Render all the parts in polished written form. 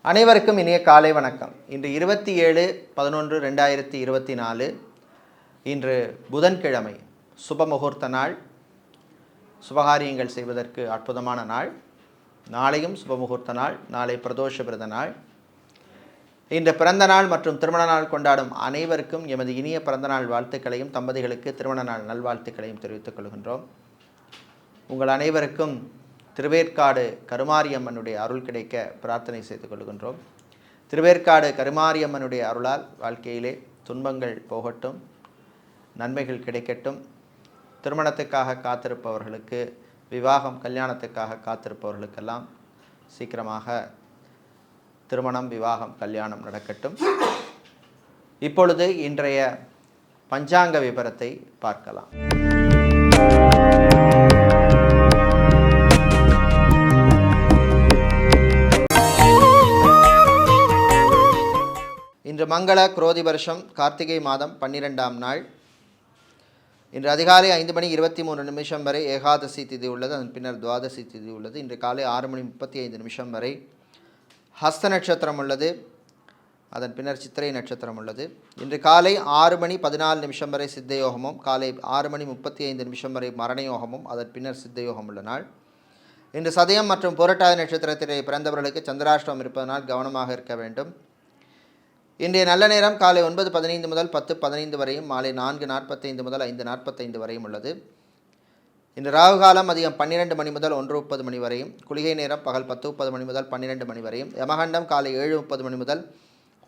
அனைவருக்கும் இனிய காலை வணக்கம். இன்று 27/11/2024 இன்று புதன்கிழமை, சுபமுகூர்த்த நாள். சுபகாரியங்கள் செய்வதற்கு அற்புதமான நாள். நாளையும் சுபமுகூர்த்த நாள். நாளை பிரதோஷ விரத நாள். இன்று பிறந்த நாள் மற்றும் திருமண நாள் கொண்டாடும் அனைவருக்கும் எமது இனிய பிறந்தநாள் வாழ்த்துக்களையும் தம்பதிகளுக்கு திருமண நாள் நல்வாழ்த்துக்களையும் தெரிவித்துக் கொள்கின்றோம். உங்கள் அனைவருக்கும் திருவேற்காடு கருமாரியம்மனுடைய அருள் கிடைக்க பிரார்த்தனை செய்து கொள்கின்றோம். திருவேற்காடு கருமாரியம்மனுடைய அருளால் வாழ்க்கையிலே துன்பங்கள் போகட்டும், நன்மைகள் கிடைக்கட்டும். திருமணத்துக்காக காத்திருப்பவர்களுக்கு, விவாகம் கல்யாணத்துக்காக காத்திருப்பவர்களுக்கெல்லாம் சீக்கிரமாக திருமணம், விவாகம், கல்யாணம் நடக்கட்டும். இப்பொழுது இன்றைய பஞ்சாங்க விபரத்தை பார்க்கலாம். இன்று மங்கள குரோதி வருஷம் கார்த்திகை மாதம் 12ஆம் நாள். இன்று அதிகாலை 5:23 வரை ஏகாதசி திதி உள்ளது. அதன் பின்னர் துவாதசி திதி உள்ளது. இன்று காலை 6:35 வரை ஹஸ்த நட்சத்திரம் உள்ளது. அதன் பின்னர் சித்திரை நட்சத்திரம் உள்ளது. இன்று காலை 6:14 வரை சித்த யோகமும், காலை 6:35 வரை மரண யோகமும், அதன் பின்னர் சித்த யோகம் உள்ள நாள். இன்று சதயம் மற்றும் புரட்டாதி நட்சத்திரத்திலே பிறந்தவர்களுக்கு சந்திராஷ்டமம் இருப்பதனால் கவனமாக இருக்க வேண்டும். இன்றைய நல்ல நேரம் காலை 9:15 முதல் 10:15 வரையும், மாலை 4:45 முதல் 5:45 வரையும் உள்ளது. இன்று ராகு காலம் மதியம் 12 மணி முதல் 1:30 மணி வரையும், குளிகை நேரம் பகல் 10:30 மணி முதல் 12 மணி வரையும், யமகண்டம் காலை 7:30 மணி முதல்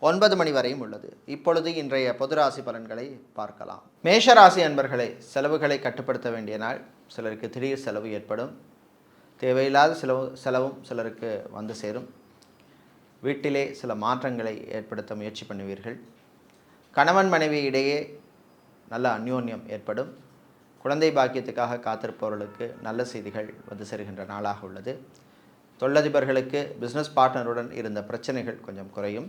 9 மணி வரையும் உள்ளது. இப்பொழுது இன்றைய பொதுராசி பலன்களை பார்க்கலாம். மேஷராசி அன்பர்களே, செலவுகளை கட்டுப்படுத்த வேண்டிய நாள். சிலருக்கு திடீர் செலவு ஏற்படும். தேவையில்லாத செலவும் சிலருக்கு வந்து சேரும். வீட்டிலே சில மாற்றங்களை ஏற்படுத்த முயற்சி பண்ணுவீர்கள். கணவன் மனைவி இடையே நல்ல அந்யோன்யம் ஏற்படும். குழந்தை பாக்கியத்துக்காக காத்திருப்பவர்களுக்கு நல்ல செய்திகள் வந்து சேருகின்ற நாளாக உள்ளது. தொழிலதிபர்களுக்கு பிஸ்னஸ் பார்ட்னருடன் இருந்த பிரச்சனைகள் கொஞ்சம் குறையும்.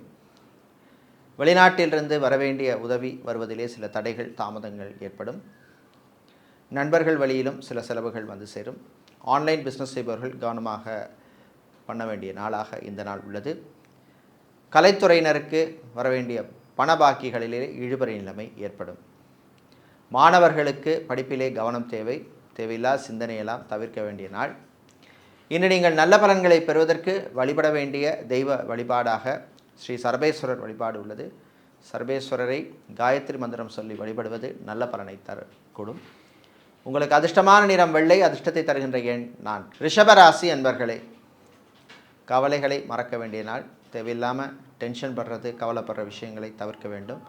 வெளிநாட்டிலிருந்து வரவேண்டிய உதவி வருவதிலே சில தடைகள், தாமதங்கள் ஏற்படும். நண்பர்கள் வழியிலும் சில செலவுகள் வந்து சேரும். ஆன்லைன் பிஸ்னஸ் செய்பவர்கள் கவனமாக பண்ண வேண்டிய நாளாக இந்த நாள் உள்ளது. கலைத்துறையினருக்கு வரவேண்டிய பண பாக்கிகளிலே இழுபறி நிலைமை ஏற்படும். மாணவர்களுக்கு படிப்பிலே கவனம் தேவை. தேவையில்லாத சிந்தனையெல்லாம் தவிர்க்க வேண்டிய நாள். இன்று நீங்கள் நல்ல பலன்களை பெறுவதற்கு வழிபட வேண்டிய தெய்வ வழிபாடாக ஸ்ரீ சர்வேஸ்வரர் வழிபாடு உள்ளது. சர்வேஸ்வரரை காயத்ரி மந்திரம் சொல்லி வழிபடுவது நல்ல பலனை தரக்கூடும். உங்களுக்கு அதிர்ஷ்டமான நிறம் வெள்ளை. அதிர்ஷ்டத்தை தருகின்ற எண் 4. ரிஷபராசி அன்பர்களே, கவலைகளை மறக்க வேண்டிய நாள். தேவையில்லாமல் டென்ஷன் படுறது, கவலைப்படுற விஷயங்களை தவிர்க்க வேண்டும்.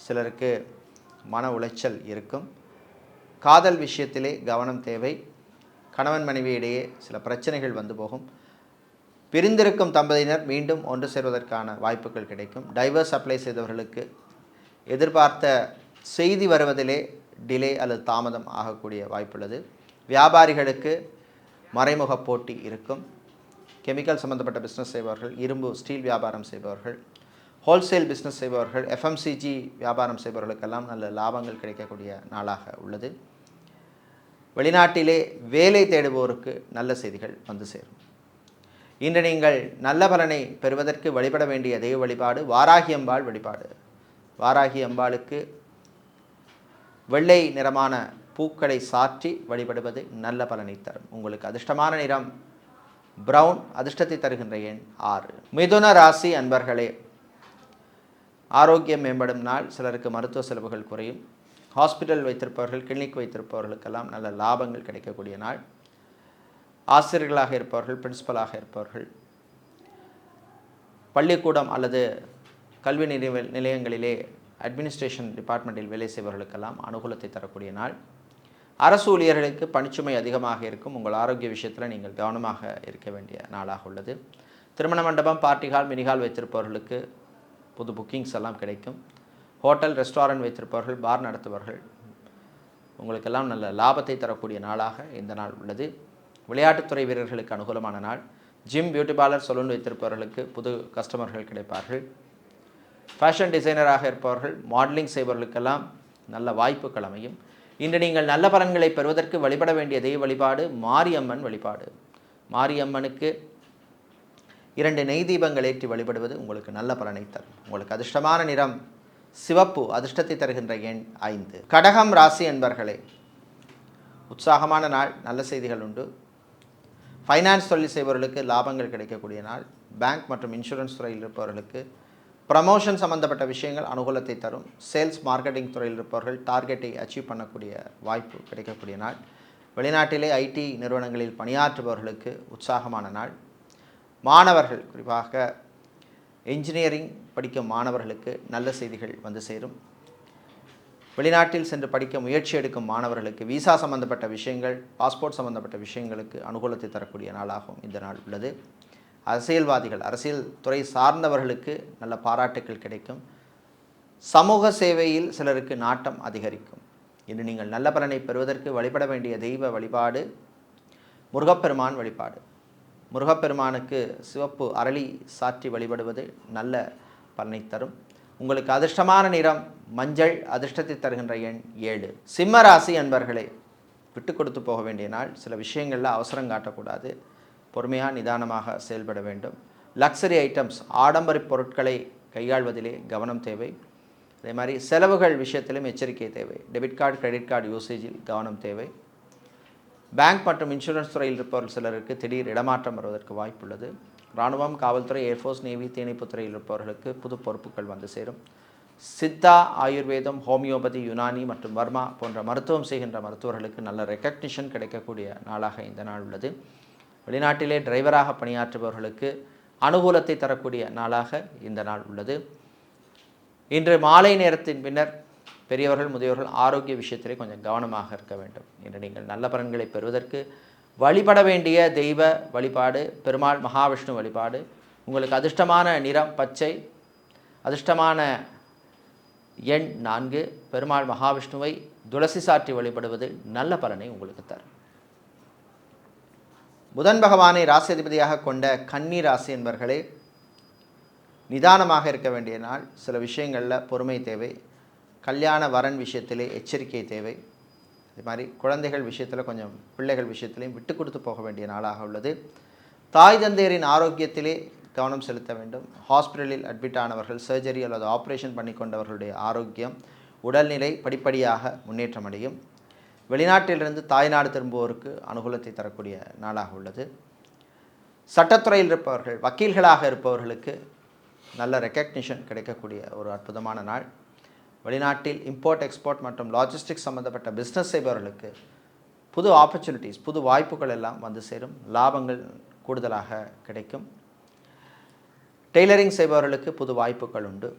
சிலருக்கு மன உளைச்சல் இருக்கும். காதல் விஷயத்திலே கவனம் தேவை. கணவன் மனைவி இடையே சில பிரச்சனைகள் வந்து போகும். பிரிந்திருக்கும் தம்பதியினர் மீண்டும் ஒன்று சேர்வதற்கான வாய்ப்புகள் கிடைக்கும். டைவர்ஸ் அப்ளை செய்தவர்களுக்கு எதிர்பார்த்த செய்தி வருவதிலே டிலே அல்லது தாமதம் ஆகக்கூடிய வாய்ப்புள்ளது. வியாபாரிகளுக்கு மறைமுக போட்டி இருக்கும். கெமிக்கல் சம்பந்தப்பட்ட பிஸ்னஸ் செய்பவர்கள், இரும்பு ஸ்டீல் வியாபாரம் செய்பவர்கள், ஹோல்சேல் பிஸ்னஸ் செய்பவர்கள், எஃப்எம்சிஜி வியாபாரம் செய்பவர்களுக்கெல்லாம் நல்ல லாபங்கள் கிடைக்கக்கூடிய நாளாக உள்ளது. வெளிநாட்டிலே வேலை தேடுவோருக்கு நல்ல செய்திகள் வந்து சேரும். இன்று நீங்கள் நல்ல பலனை பெறுவதற்கு வழிபட வேண்டிய தெய்வ வழிபாடு வாராகி அம்பாள் வழிபாடு. வாராகி அம்பாளுக்கு வெள்ளை நிறமான பூக்களை சாற்றி வழிபடுவது நல்ல பலனை தரும். உங்களுக்கு அதிர்ஷ்டமான நிறம் பிரவுன். அதிர்ஷ்டத்தை தருகின்ற எண் 6. மிதுன ராசி அன்பர்களே, ஆரோக்கியம் மேம்படும் நாள். சிலருக்கு மருத்துவ செலவுகள் குறையும். ஹாஸ்பிட்டல் வைத்திருப்பவர்கள், கிளினிக் வைத்திருப்பவர்களுக்கெல்லாம் நல்ல லாபங்கள் கிடைக்கக்கூடிய நாள். ஆசிரியர்களாக இருப்பவர்கள், பிரின்சிபலாக இருப்பவர்கள், பள்ளிக்கூடம் அல்லது கல்வி நிலையங்களிலே அட்மினிஸ்ட்ரேஷன் டிபார்ட்மெண்ட்டில் வேலை செய்பவர்களுக்கெல்லாம் அனுகூலத்தை தரக்கூடிய நாள். அரசு ஊழியர்களுக்கு பணிச்சுமை அதிகமாக இருக்கும். உங்கள் ஆரோக்கிய விஷயத்தில் நீங்கள் கவனமாக இருக்க வேண்டிய நாளாக உள்ளது. திருமண மண்டபம், பார்ட்டி ஹால், மினிஹால் வைத்திருப்பவர்களுக்கு புது புக்கிங்ஸ் எல்லாம் கிடைக்கும். ஹோட்டல், ரெஸ்டாரண்ட் வைத்திருப்பவர்கள், பார் நடத்துபவர்கள் உங்களுக்கெல்லாம் நல்ல லாபத்தை தரக்கூடிய நாளாக இந்த நாள் உள்ளது. விளையாட்டுத்துறை வீரர்களுக்கு அனுகூலமான நாள். ஜிம், பியூட்டி பார்லர், சலூன் வைத்திருப்பவர்களுக்கு புது கஸ்டமர்கள் கிடைப்பார்கள். ஃபேஷன் டிசைனராக இருப்பவர்கள், மாடலிங் செய்பவர்களுக்கெல்லாம் நல்ல வாய்ப்புகள் அமையும். இன்று நீங்கள் நல்ல பலன்களை பெறுவதற்கு வழிபட வேண்டிய தெய்வ வழிபாடு மாரியம்மன் வழிபாடு. மாரியம்மனுக்கு 2 நெய் தீபங்கள் ஏற்றி வழிபடுவது உங்களுக்கு நல்ல பலனை தரும். உங்களுக்கு அதிர்ஷ்டமான நிறம் சிவப்பு. அதிர்ஷ்டத்தை தருகின்ற எண் 5. கடகம் ராசி அன்பர்களே, உற்சாகமான நாள். நல்ல செய்திகள் உண்டு. ஃபைனான்ஸ் தொழில் செய்பவர்களுக்கு லாபங்கள் கிடைக்கக்கூடிய நாள். பேங்க் மற்றும் இன்சூரன்ஸ் துறையில் இருப்பவர்களுக்கு ப்ரமோஷன் சம்பந்தப்பட்ட விஷயங்கள் அனுகூலத்தை தரும். சேல்ஸ் மார்க்கெட்டிங் துறையில் இருப்பவர்கள் டார்கெட்டை அச்சீவ் பண்ணக்கூடிய வாய்ப்பு கிடைக்கக்கூடிய நாள். வெளிநாட்டிலே ஐடி நிறுவனங்களில் பணியாற்றுபவர்களுக்கு உற்சாகமான நாள். மாணவர்கள், குறிப்பாக என்ஜினியரிங் படிக்கும் மாணவர்களுக்கு நல்ல செய்திகள் வந்து சேரும். வெளிநாட்டில் சென்று படிக்க முயற்சி எடுக்கும் மாணவர்களுக்கு விசா சம்பந்தப்பட்ட விஷயங்கள், பாஸ்போர்ட் சம்பந்தப்பட்ட விஷயங்களுக்கு அனுகூலத்தை தரக்கூடிய நாளாகவும் இந்த நாள் உள்ளது. அரசியல்வாதிகள், அரசியல் துறை சார்ந்தவர்களுக்கு நல்ல பாராட்டுக்கள் கிடைக்கும். சமூக சேவையில் சிலருக்கு நாட்டம் அதிகரிக்கும். இன்று நீங்கள் நல்ல பலனை பெறுவதற்கு வழிபட வேண்டிய தெய்வ வழிபாடு முருகப்பெருமான் வழிபாடு. முருகப்பெருமானுக்கு சிவப்பு அரளி சாற்றி வழிபடுவது நல்ல பலனை தரும். உங்களுக்கு அதிர்ஷ்டமான நிறம் மஞ்சள். அதிர்ஷ்டத்தை தருகின்ற எண் 7. சிம்ம ராசி அன்பர்களே, விட்டு கொடுத்து போக வேண்டிய நாள். சில விஷயங்களில் அவசரம் காட்டக்கூடாது. பொறுமையாக நிதானமாக செயல்பட வேண்டும். லக்ஸரி ஐட்டம்ஸ், ஆடம்பர பொருட்களை கையாள்வதிலே கவனம் தேவை. அதே மாதிரி செலவுகள் விஷயத்திலும் எச்சரிக்கை தேவை. டெபிட் கார்டு, கிரெடிட் கார்டு யூசேஜில் கவனம் தேவை. பேங்க் மற்றும் இன்சூரன்ஸ் துறையில் இருப்பவர்கள் சிலருக்கு திடீர் இடமாற்றம் வருவதற்கு வாய்ப்புள்ளது. இராணுவம், காவல்துறை, ஏர்ஃபோர்ஸ், நேவி, தீயணைப்பு துறையில் இருப்பவர்களுக்கு புது பொறுப்புகள் வந்து சேரும். சித்தா, ஆயுர்வேதம், ஹோமியோபதி, யுனானி மற்றும் வர்மா போன்ற மருத்துவம் செய்கின்ற மருத்துவர்களுக்கு நல்ல ரெக்கக்னிஷன் கிடைக்கக்கூடிய நாளாக இந்த நாள் உள்ளது. வெளிநாட்டிலே டிரைவராக பணியாற்றுபவர்களுக்கு அனுகூலத்தை தரக்கூடிய நாளாக இந்த நாள் உள்ளது. இன்று மாலை நேரத்தின் பின்னர் பெரியவர்கள், முதியவர்கள் ஆரோக்கிய விஷயத்திலே கொஞ்சம் கவனமாக இருக்க வேண்டும். இன்று நீங்கள் நல்ல பலன்களை பெறுவதற்கு வழிபட வேண்டிய தெய்வ வழிபாடு பெருமாள் மகாவிஷ்ணு வழிபாடு. உங்களுக்கு அதிர்ஷ்டமான நிறம் பச்சை. அதிர்ஷ்டமான எண் 4. பெருமாள் மகாவிஷ்ணுவை துளசி சாற்றி வழிபடுவது நல்ல பலனை உங்களுக்கு தரும். புதன் பகவானை ராசி அதிபதியாக கொண்ட கன்னி ராசி என்பர்களே, நிதானமாக இருக்க வேண்டிய நாள். சில விஷயங்களில் பொறுமை தேவை. கல்யாண வரன் விஷயத்திலே எச்சரிக்கை தேவை. இது மாதிரி குழந்தைகள் விஷயத்தில் கொஞ்சம் பிள்ளைகள் விஷயத்திலையும் விட்டு கொடுத்து போக வேண்டிய நாளாக உள்ளது. தாய் தந்தையரின் ஆரோக்கியத்திலே கவனம் செலுத்த வேண்டும். ஹாஸ்பிட்டலில் அட்மிட் ஆனவர்கள், சர்ஜரி அல்லது ஆப்ரேஷன் பண்ணி கொண்டவர்களுடைய ஆரோக்கியம், உடல்நிலை படிப்படியாக முன்னேற்றம் அடையும். வெளிநாட்டிலிருந்து தாய்நாடு திரும்புவோருக்கு அனுகூலத்தை தரக்கூடிய நாளாக உள்ளது. சட்டத்துறையில் இருப்பவர்கள், வக்கீல்களாக இருப்பவர்களுக்கு நல்ல ரெக்கக்னிஷன் கிடைக்கக்கூடிய ஒரு அற்புதமான நாள். வெளிநாட்டில் இம்போர்ட், எக்ஸ்போர்ட் மற்றும் லாஜிஸ்டிக்ஸ் சம்பந்தப்பட்ட பிஸ்னஸ் செய்பவர்களுக்கு புது ஆப்பர்ச்சுனிட்டிஸ், புது வாய்ப்புகள் எல்லாம் வந்து சேரும். லாபங்கள் கூடுதலாக கிடைக்கும். டெய்லரிங் செய்பவர்களுக்கு புது வாய்ப்புகள் உண்டு.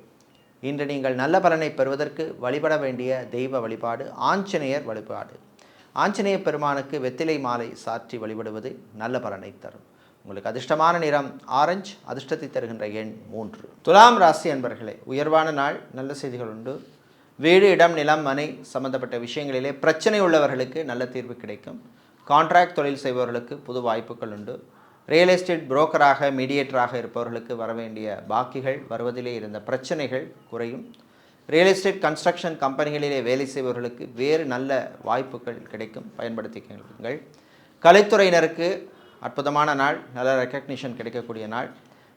இன்று நீங்கள் நல்ல பலனை பெறுவதற்கு வழிபட வேண்டிய தெய்வ வழிபாடு ஆஞ்சநேயர் வழிபாடு. ஆஞ்சநேய பெருமானுக்கு வெத்திலை மாலை சாற்றி வழிபடுவது நல்ல பலனை தரும். உங்களுக்கு அதிர்ஷ்டமான நிறம் ஆரஞ்சு. அதிர்ஷ்டத்தை தருகின்ற எண் 3. துலாம் ராசி அன்பர்களே, உயர்வான நாள். நல்ல செய்திகள் உண்டு. வீடு, இடம், நிலம், மனை சம்பந்தப்பட்ட விஷயங்களிலே பிரச்சனை உள்ளவர்களுக்கு நல்ல தீர்வு கிடைக்கும். கான்ட்ராக்ட் தொழில் செய்பவர்களுக்கு புது வாய்ப்புகள் உண்டு. ரியல் எஸ்டேட் புரோக்கராக, மீடியேட்டராக இருப்பவர்களுக்கு வரவேண்டிய பாக்கிகள், வருவதிலே இருந்த பிரச்சனைகள் குறையும். ரியல் எஸ்டேட் கன்ஸ்ட்ரக்ஷன் கம்பெனிகளிலே வேலை செய்பவர்களுக்கு வேறு நல்ல வாய்ப்புகள் கிடைக்கும், பயன்படுத்திக்கொள்ளுங்கள். கலைத்துறையினருக்கு அற்புதமான நாள். நல்ல ரெக்கக்னிஷன் கிடைக்கக்கூடிய நாள்.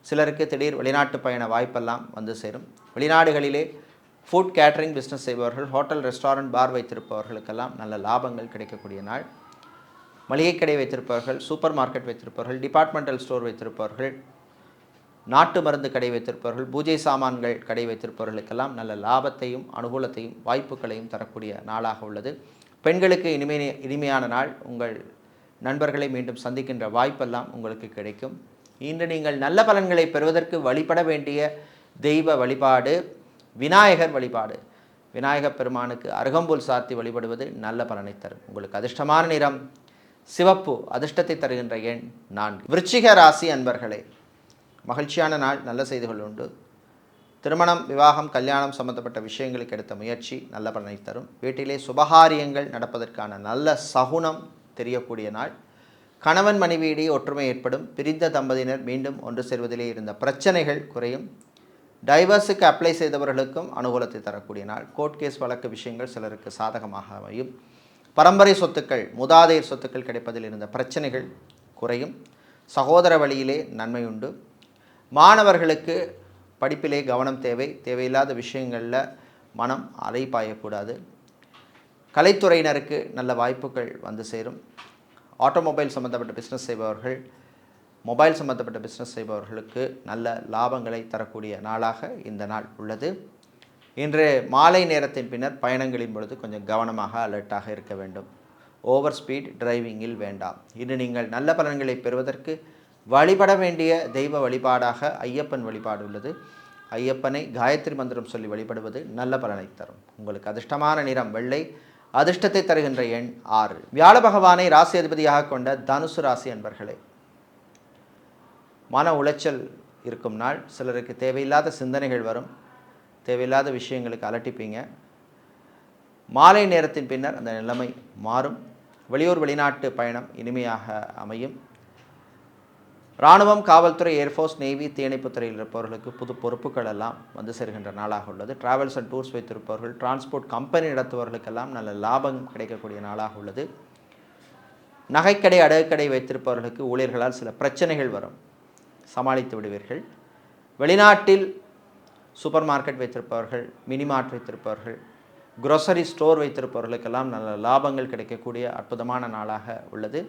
சிலருக்கு திடீர் வெளிநாட்டு பயண வாய்ப்பெல்லாம் வந்து சேரும். வெளிநாடுகளிலே ஃபுட் கேட்டரிங் பிஸ்னஸ் செய்பவர்கள், ஹோட்டல், ரெஸ்டாரண்ட், பார் வைத்திருப்பவர்களுக்கெல்லாம் நல்ல லாபங்கள் கிடைக்கக்கூடிய நாள். மளிகை கடை வைத்திருப்பவர்கள், சூப்பர் மார்க்கெட் வைத்திருப்பவர்கள், டிபார்ட்மெண்டல் ஸ்டோர் வைத்திருப்பவர்கள், நாட்டு மருந்து கடை வைத்திருப்பவர்கள், பூஜை சாமான்கள் கடை வைத்திருப்பவர்களுக்கெல்லாம் நல்ல லாபத்தையும் அனுகூலத்தையும் வாய்ப்புகளையும் தரக்கூடிய நாளாக உள்ளது. பெண்களுக்கு இனிமையான நாள். உங்கள் நண்பர்களை மீண்டும் சந்திக்கின்ற வாய்ப்பெல்லாம் உங்களுக்கு கிடைக்கும். இன்று நீங்கள் நல்ல பலன்களை பெறுவதற்கு வழிபட வேண்டிய தெய்வ வழிபாடு விநாயகர் வழிபாடு. விநாயகப் பெருமானுக்கு அருகம்புல் சாத்தி வழிபடுவது நல்ல பலனை தரும். உங்களுக்கு அதிர்ஷ்டமான நிறம் சிவப்பு. அதிர்ஷ்டத்தை தருகின்ற எண் 4. விருச்சிக ராசி அன்பர்களே, மகிழ்ச்சியான நாள். நல்ல செய்திகள் உண்டு. திருமணம், விவாகம், கல்யாணம் சம்பந்தப்பட்ட விஷயங்களுக்கு எடுத்த முயற்சி நல்ல பலனை தரும். வீட்டிலே சுபகாரியங்கள் நடப்பதற்கான நல்ல சகுனம் தெரியக்கூடிய நாள். கணவன் மனைவியிடையே ஒற்றுமை ஏற்படும். பிரிந்த தம்பதியினர் மீண்டும் ஒன்று சேர்வதிலே இருந்த பிரச்சனைகள் குறையும். டைவர்ஸுக்கு அப்ளை செய்தவர்களுக்கும் அனுகூலத்தை தரக்கூடிய நாள். கோர்ட் கேஸ் வழக்கு விஷயங்கள் சிலருக்கு சாதகமாக அமையும். பரம்பரை சொத்துக்கள், மூதாதையர் சொத்துக்கள் கிடைப்பதில் இருந்த பிரச்சனைகள் குறையும். சகோதர வழியிலே நன்மை உண்டு. மாணவர்களுக்கு படிப்பிலே கவனம் தேவை. தேவையில்லாத விஷயங்களில் மனம் அலைபாயக்கூடாது. கலைத்துறையினருக்கு நல்ல வாய்ப்புகள் வந்து சேரும். ஆட்டோமொபைல் சம்பந்தப்பட்ட பிஸ்னஸ் செய்பவர்கள், மொபைல் சம்பந்தப்பட்ட பிஸ்னஸ் செய்பவர்களுக்கு நல்ல லாபங்களை தரக்கூடிய நாளாக இந்த நாள் உள்ளது. இன்று மாலை நேரத்தின் பின்னர் பயணங்களின் பொழுது கொஞ்சம் கவனமாக அலர்ட்டாக இருக்க வேண்டும். ஓவர் ஸ்பீட் டிரைவிங்கில் வேண்டாம். இன்று நீங்கள் நல்ல பலன்களை பெறுவதற்கு வழிபட வேண்டிய தெய்வ வழிபாடாக ஐயப்பன் வழிபாடு உள்ளது. ஐயப்பனை காயத்ரி மந்திரம் சொல்லி வழிபடுவது நல்ல பலனை தரும். உங்களுக்கு அதிர்ஷ்டமான நிறம் வெள்ளை, அதிர்ஷ்டத்தை தருகின்ற எண் 6. வியாழ பகவானை ராசி அதிபதியாக கொண்ட தனுசு ராசி அன்பர்களே, மன உளைச்சல் இருக்கும் நாள். சிலருக்கு தேவையில்லாத சிந்தனைகள் வரும். தேவையில்லாத விஷயங்களுக்கு அலட்டிப்பீங்க. மாலை நேரத்தின் பின்னர் அந்த நிலைமை மாறும். வெளியூர் வெளிநாட்டு பயணம் இனிமையாக அமையும். இராணுவம், காவல்துறை, ஏர்ஃபோர்ஸ், நேவி, தீயணைப்புத்துறையில் இருப்பவர்களுக்கு புது பொறுப்புகள் எல்லாம் வந்து சேர்கின்ற நாளாக உள்ளது. டிராவல்ஸ் அண்ட் டூர்ஸ் வைத்திருப்பவர்கள், டிரான்ஸ்போர்ட் கம்பெனி நடத்துபவர்களுக்கெல்லாம் நல்ல லாபம் கிடைக்கக்கூடிய நாளாக உள்ளது. நகைக்கடை, அடகுக்கடை வைத்திருப்பவர்களுக்கு ஊழியர்களால் சில பிரச்சனைகள் வரும், சமாளித்து விடுவீர்கள். வெளிநாட்டில் சூப்பர் மார்க்கெட் வைத்திருப்பவர்கள், மினி மார்ட் வைத்திருப்பவர்கள், குரோசரி ஸ்டோர் வைத்திருப்பவர்களுக்கெல்லாம் நல்ல லாபங்கள் கிடைக்கக்கூடிய அற்புதமான நாளாக உள்ளது.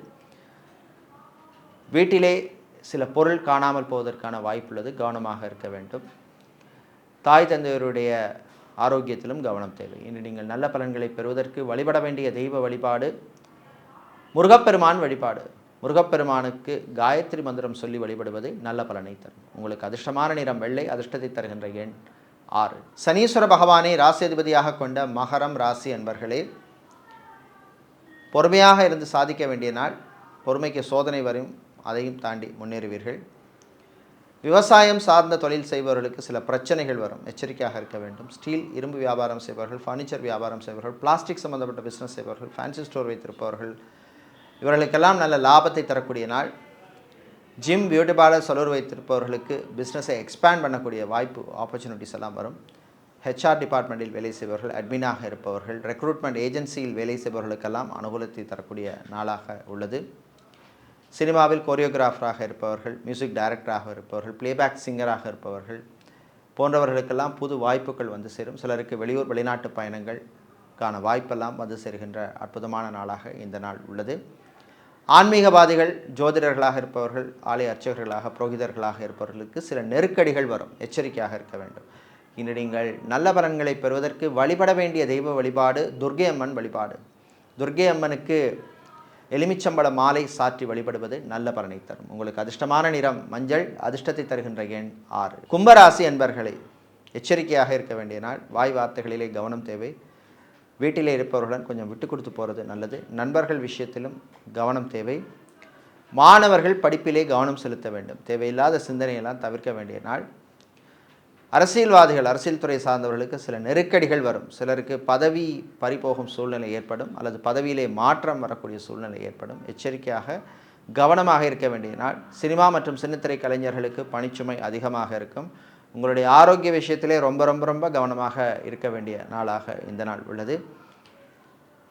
வீட்டிலே சில பொருள் காணாமல் போவதற்கான வாய்ப்புள்ளது. கவனமாக இருக்க வேண்டும். தாய் தந்தையருடைய ஆரோக்கியத்திலும் கவனம் தேவை. இன்று நீங்கள் நல்ல பலன்களை பெறுவதற்கு வழிபட வேண்டிய தெய்வ வழிபாடு முருகப்பெருமான் வழிபாடு. முருகப்பெருமானுக்கு காயத்ரி மந்திரம் சொல்லி வழிபடுவது நல்ல பலனை தரும். உங்களுக்கு அதிர்ஷ்டமான நிறம் வெள்ளை, அதிர்ஷ்டத்தை தருகின்ற எண் 6. சனீஸ்வர பகவானை ராசி அதிபதியாக கொண்ட மகரம் ராசி அன்பர்களே, பொறுமையாக இருந்து சாதிக்க வேண்டிய நாள். பொறுமைக்கு சோதனை வரும், அதையும் தாண்டி முன்னேறுவீர்கள். விவசாயம் சார்ந்த தொழில் செய்பவர்களுக்கு சில பிரச்சனைகள் வரும், எச்சரிக்கையாக இருக்க வேண்டும். ஸ்டீல், இரும்பு வியாபாரம் செய்பவர்கள், ஃபர்னிச்சர் வியாபாரம் செய்பவர்கள், பிளாஸ்டிக் சம்பந்தப்பட்ட பிஸ்னஸ் செய்பவர்கள், ஃபேன்சி ஸ்டோர் வைத்திருப்பவர்கள், இவர்களுக்கெல்லாம் நல்ல லாபத்தை தரக்கூடிய நாள். ஜிம், பியூட்டி பார்லர், சலூர் வைத்திருப்பவர்களுக்கு பிஸ்னஸை எக்ஸ்பேண்ட் பண்ணக்கூடிய வாய்ப்பு, ஆப்பர்ச்சுனிட்டிஸ் எல்லாம் வரும். ஹெச்ஆர் டிபார்ட்மெண்ட்டில் வேலை செய்பவர்கள், அட்மினாக இருப்பவர்கள், ரெக்ரூட்மெண்ட் ஏஜென்சியில் வேலை செய்பவர்களுக்கெல்லாம் அனுகூலத்தை தரக்கூடிய நாளாக உள்ளது. சினிமாவில் கோரியோகிராஃபராக இருப்பவர்கள், மியூசிக் டைரக்டராக இருப்பவர்கள், பிளேபேக் சிங்கராக இருப்பவர்கள் போன்றவர்களுக்கெல்லாம் புது வாய்ப்புகள் வந்து சேரும். சிலருக்கு வெளியூர் வெளிநாட்டு பயணங்களுக்கான வாய்ப்பெல்லாம் வந்து சேர்கின்ற அற்புதமான நாளாக இந்த நாள் உள்ளது. ஆன்மீகவாதிகள், ஜோதிடர்களாக இருப்பவர்கள், ஆலய அர்ச்சகர்களாக, புரோகிதர்களாக இருப்பவர்களுக்கு சில நெருக்கடிகள் வரும், எச்சரிக்கையாக இருக்க வேண்டும். இன்று நீங்கள் நல்ல பலன்களை பெறுவதற்கு வழிபட வேண்டிய தெய்வ வழிபாடு துர்க்கை அம்மன் வழிபாடு. துர்க்கை அம்மனுக்கு எலுமிச்சம்பழ மாலை சாற்றி வழிபடுவது நல்ல பலனை தரும். உங்களுக்கு அதிர்ஷ்டமான நிறம் மஞ்சள், அதிர்ஷ்டத்தை தருகின்ற எண் 6. கும்பராசி அன்பர்களே, எச்சரிக்கையாக இருக்க வேண்டிய நாள். வாய் வார்த்தைகளிலே கவனம் தேவை. வீட்டிலே இருப்பவர்களுடன் கொஞ்சம் விட்டு கொடுத்து போகிறது நல்லது. நண்பர்கள் விஷயத்திலும் கவனம் தேவை. மாணவர்கள் படிப்பிலே கவனம் செலுத்த வேண்டும். தேவையில்லாத சிந்தனையெல்லாம் தவிர்க்க வேண்டிய நாள். அரசியல்வாதிகள், அரசியல் துறை சார்ந்தவர்களுக்கு சில நெருக்கடிகள் வரும். சிலருக்கு பதவி பறிபோகும் சூழ்நிலை ஏற்படும், அல்லது பதவியிலே மாற்றம் வரக்கூடிய சூழ்நிலை ஏற்படும். எச்சரிக்கையாக கவனமாக இருக்க வேண்டிய நாள். சினிமா மற்றும் சின்னத்திரை கலைஞர்களுக்கு பணிச்சுமை அதிகமாக இருக்கும். உங்களுடைய ஆரோக்கிய விஷயத்திலே ரொம்ப ரொம்ப ரொம்ப கவனமாக இருக்க வேண்டிய நாளாக இந்த நாள் உள்ளது.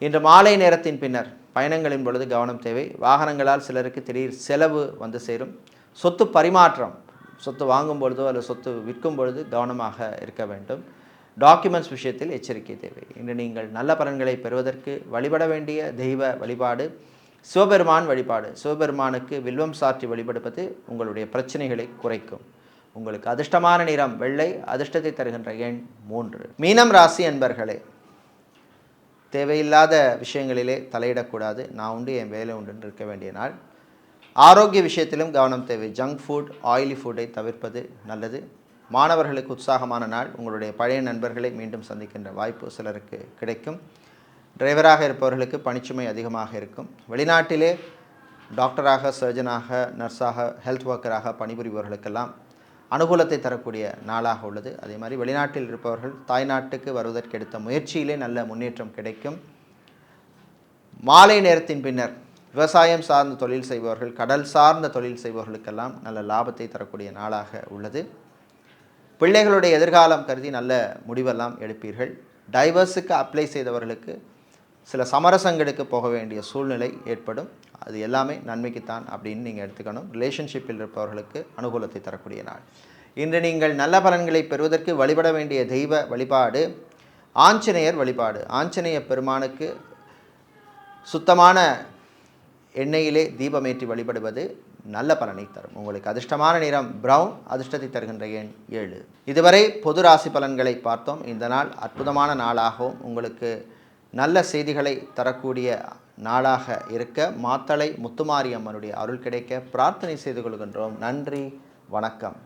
இன்று மாலை நேரத்தின் பின்னர் பயணங்களின் பொழுது கவனம் தேவை. வாகனங்களால் சிலருக்கு திடீர் செலவு வந்து சேரும். சொத்து பரிமாற்றம், சொத்து வாங்கும் பொழுதோ அல்லது சொத்து விற்கும் பொழுது கவனமாக இருக்க வேண்டும். டாக்குமெண்ட்ஸ் விஷயத்தில் எச்சரிக்கை தேவை. இன்று நீங்கள் நல்ல பலன்களை பெறுவதற்கு வழிபட வேண்டிய தெய்வ வழிபாடு சிவபெருமான் வழிபாடு. சிவபெருமானுக்கு வில்வம் சாற்றி வழிபடுவது உங்களுடைய பிரச்சனைகளை குறைக்கும். உங்களுக்கு அதிர்ஷ்டமான நிறம் வெள்ளை, அதிர்ஷ்டத்தை தருகின்ற எண் 3. மீனம் ராசி அன்பர்களே, தேவையில்லாத விஷயங்களிலே தலையிடக்கூடாது. நான் உண்டு என் வேலை உண்டு இருக்க வேண்டிய நாள். ஆரோக்கிய விஷயத்திலும் கவனம் தேவை. ஜங்க் ஃபுட், ஆயிலி ஃபுட்டை தவிர்ப்பது நல்லது. மாணவர்களுக்கு உற்சாகமான நாள். உங்களுடைய பழைய நண்பர்களை மீண்டும் சந்திக்கின்ற வாய்ப்பு சிலருக்கு கிடைக்கும். டிரைவராக இருப்பவர்களுக்கு பணிச்சுமை அதிகமாக இருக்கும். வெளிநாட்டிலே டாக்டராக, சர்ஜனாக, நர்ஸாக, ஹெல்த் ஒர்க்கராக பணிபுரிபவர்களுக்கெல்லாம் அனுகூலத்தை தரக்கூடிய நாளாக உள்ளது. அதே மாதிரி வெளிநாட்டில் இருப்பவர்கள் தாய்நாட்டுக்கு வருவதற்கு எடுத்த முயற்சியிலே நல்ல முன்னேற்றம் கிடைக்கும். மாலை நேரத்தின் பின்னர் விவசாயம் சார்ந்த தொழில் செய்பவர்கள், கடல் சார்ந்த தொழில் செய்பவர்களுக்கெல்லாம் நல்ல லாபத்தை தரக்கூடிய நாளாக உள்ளது. பிள்ளைகளுடைய எதிர்காலம் கருதி நல்ல முடிவெல்லாம் எடுப்பீர்கள். டைவர்ஸுக்கு அப்ளை செய்தவர்களுக்கு சில சமரசங்களுக்கு போக வேண்டிய சூழ்நிலை ஏற்படும். அது எல்லாமே நன்மைக்குத்தான் அப்படின்னு நீங்கள் எடுத்துக்கணும். ரிலேஷன்ஷிப்பில் இருப்பவர்களுக்கு அனுகூலத்தை தரக்கூடிய நாள். இன்று நீங்கள் நல்ல பலன்களை பெறுவதற்கு வழிபட வேண்டிய தெய்வ வழிபாடு ஆஞ்சநேயர் வழிபாடு. ஆஞ்சநேய பெருமானுக்கு சுத்தமான எண்ணெயிலே தீபமேற்றி வழிபடுவது நல்ல பலனை தரும். உங்களுக்கு அதிர்ஷ்டமான நிறம் பிரவுன், அதிர்ஷ்டத்தை தருகின்ற எண் 7. இதுவரை பொது ராசி பலன்களை பார்த்தோம். இந்த நாள் அற்புதமான நாளாகவும் உங்களுக்கு நல்ல செய்திகளை தரக்கூடிய நாளாக இருக்க மாத்தளை முத்துமாரியம்மனுடைய அருள் கிடைக்க பிரார்த்தனை செய்து கொள்கின்றோம். நன்றி, வணக்கம்.